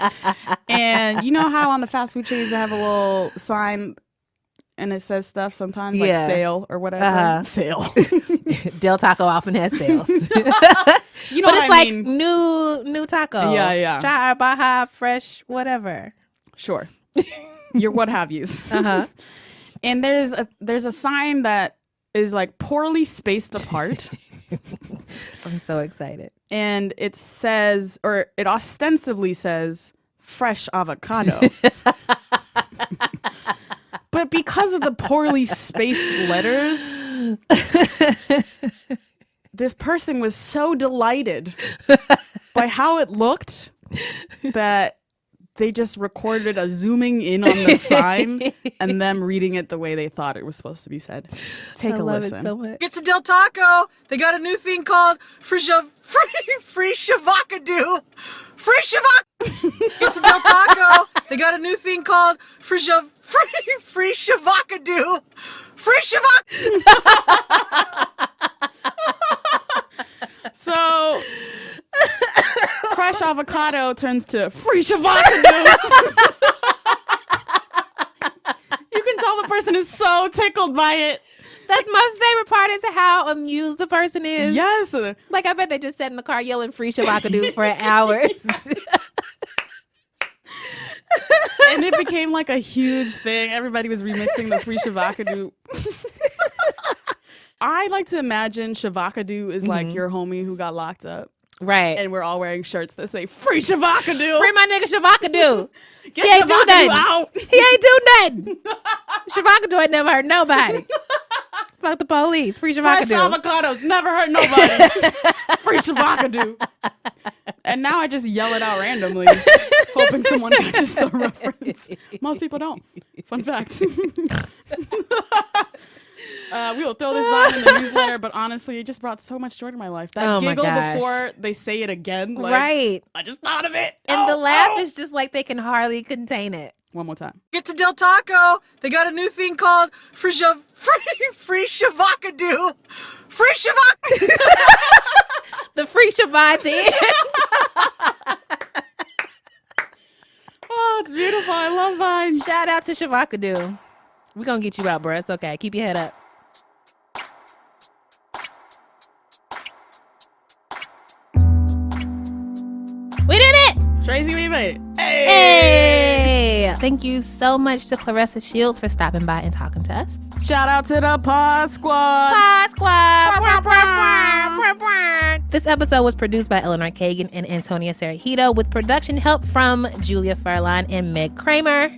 And you know how on the fast food chains they have a little sign and it says stuff sometimes like sale or whatever. Sale. Del Taco often has sales. You know but it's what like I mean? new taco. Yeah. Chai, Baja, fresh, whatever. Sure. Your what have yous. Uh-huh. And there's a sign that is like poorly spaced apart. I'm so excited. And it says, or it ostensibly says, fresh avocado. But because of the poorly spaced letters, this person was so delighted by how it looked that they just recorded a zooming in on the sign and them reading it the way they thought it was supposed to be said. Take a listen. It so much. Get to Del Taco. They got a new thing called free shavacado. Free shavacado. Get to Del Taco. They got a new thing called free shavacado. Free shavacado. So fresh avocado turns to free shavacado. You can tell the person is so tickled by it. That's my favorite part is how amused the person is. Yes. Like, I bet they just sat in the car yelling free shavacado for hours. And it became like a huge thing. Everybody was remixing the free shavacado. I like to imagine shavacado is like your homie who got locked up. Right. And we're all wearing shirts that say free shavacado. Free my nigga shavacado. Get he ain't do nothing. out. He ain't do nothing. Shavacado ain't never hurt nobody. Fuck the police. Free shavacado. Fresh avocados never hurt nobody. Free shavacado. And now I just yell it out randomly, hoping someone catches the reference. Most people don't. Fun fact. We will throw this line in the newsletter, but honestly, it just brought so much joy to my life. That giggle before they say it again. Like, right. I just thought of it. And the laugh is just like they can hardly contain it. One more time. Get to Del Taco. They got a new thing called free shavacado. Free shavacado. The free shavai thing. Oh, it's beautiful. I love mine. Shout out to shavacado. We're going to get you out, bro. It's okay. Keep your head up. We did it! Tracy, we made it. Hey! Thank you so much to Claressa Shields for stopping by and talking to us. Shout out to the Pod Squad. Pod Squad. This episode was produced by Eleanor Kagan and Antonia Serahito with production help from Julia Furlan and Meg Kramer.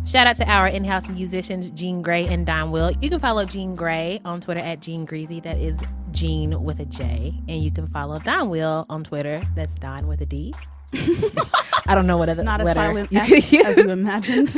Shout out to our in-house musicians, Jean Gray and Don Will. You can follow Jean Gray on Twitter at Jean Greasy. That is Jean with a J. And you can follow Don Will on Twitter. That's Don with a D. I don't know what other Not letter a silent you F, could use. as you imagined.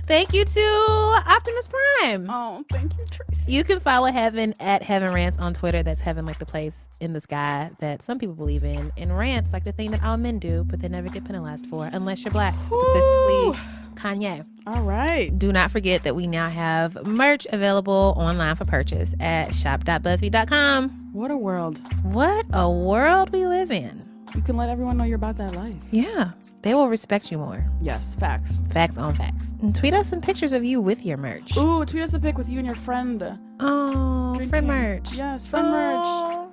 Thank you to Optimus Prime. Oh, thank you, Tracy. You can follow Heaven at Heaven Rants on Twitter. That's heaven like the place in the sky that some people believe in. And rants like the thing that all men do, but they never get penalized for unless you're black, specifically Kanye. All right. Do not forget that we now have merch available online for purchase at shop.buzzfeed.com. What a world. What a world we live in. You can let everyone know you're about that life. Yeah. They will respect you more. Yes, facts. Facts on facts. And tweet us some pictures of you with your merch. Ooh, tweet us a pic with you and your friend. Oh, friend merch. Yes, friend merch.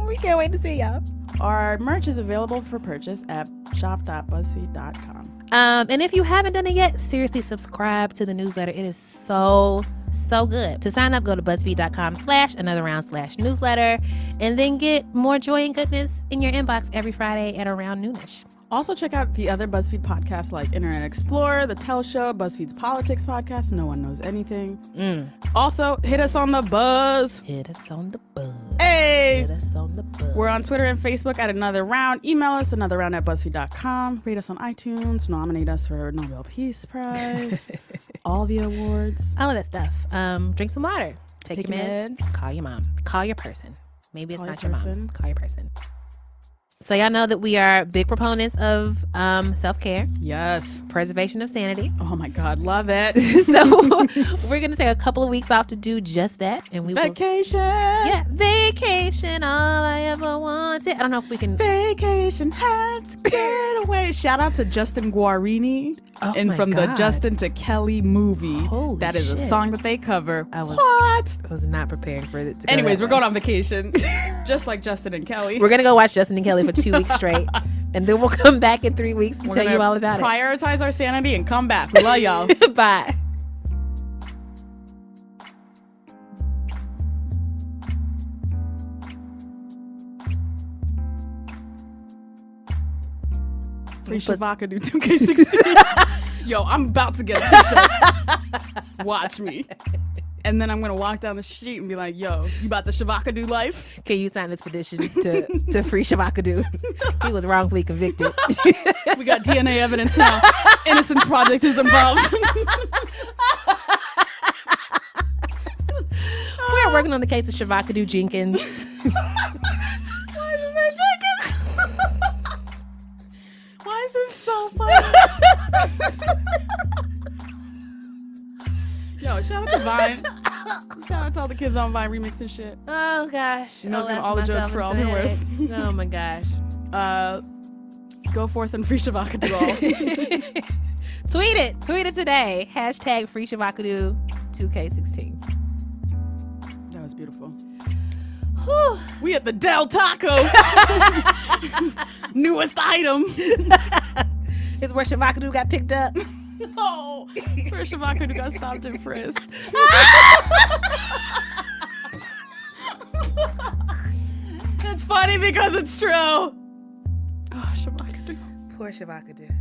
We can't wait to see y'all. Our merch is available for purchase at shop.buzzfeed.com. And if you haven't done it yet, seriously subscribe to the newsletter. It is so good. To sign up, go to buzzfeed.com/anotherround/newsletter and then get more joy and goodness in your inbox every Friday at around noonish. Also, check out the other BuzzFeed podcasts like Internet Explorer, The Tell Show, BuzzFeed's Politics podcast, No One Knows Anything. Also, hit us on the buzz. Hit us on the buzz. Hey! Hit us on the buzz. We're on Twitter and Facebook at Another Round. Email us, anotherround@buzzfeed.com. Rate us on iTunes. Nominate us for Nobel Peace Prize. All the awards. All of that stuff. Drink some water. Take your meds. meds. Call your mom. Call your person. Maybe it's Call not your your mom. person. Call your person. So y'all know that we are big proponents of self-care. Yes. Preservation of sanity. Oh my God, love it. So we're going to take a couple of weeks off to do just that. And we Vacation. Yeah, vacation, all I ever wanted. I don't know if we can. Vacation had to get away. Shout out to Justin Guarini. And my from the God. Justin to Kelly movie. Holy that is shit. a song that they cover. I was not prepared for it to go Anyways, that we're way. going on vacation. Just like Justin and Kelly. We're going to go watch Justin and Kelly for 2 weeks straight. And then we'll come back in 3 weeks and We're tell you gonna all about prioritize our sanity and come back. We love y'all. it. Bye. Free Shavakadu 2K16. Yo, I'm about to get a t-shirt. Watch me. And then I'm going to walk down the street and be like, yo, you about the Shavakadu life? Can you sign this petition to free Shavakadu? He was wrongfully convicted. We got DNA evidence now. Innocence Project is involved. We're working on the case of Shavakadu Jenkins. Why is it Jenkins? Why is this so funny? Yo, shout out to Vine. Shout out to all the kids on Vine remixing shit. Oh gosh. You know, all the jokes for all they're worth. Oh my gosh. Go forth and free Shavakadu all. Tweet it today. Hashtag free Shavakadu 2K16. That was beautiful. Whew. We at the Del Taco. Newest item. Is where Shavakadu got picked up. No, where Shavakadu got stopped and frisked. It's funny because it's true. Oh, Shavakadu. Poor Shavakadu.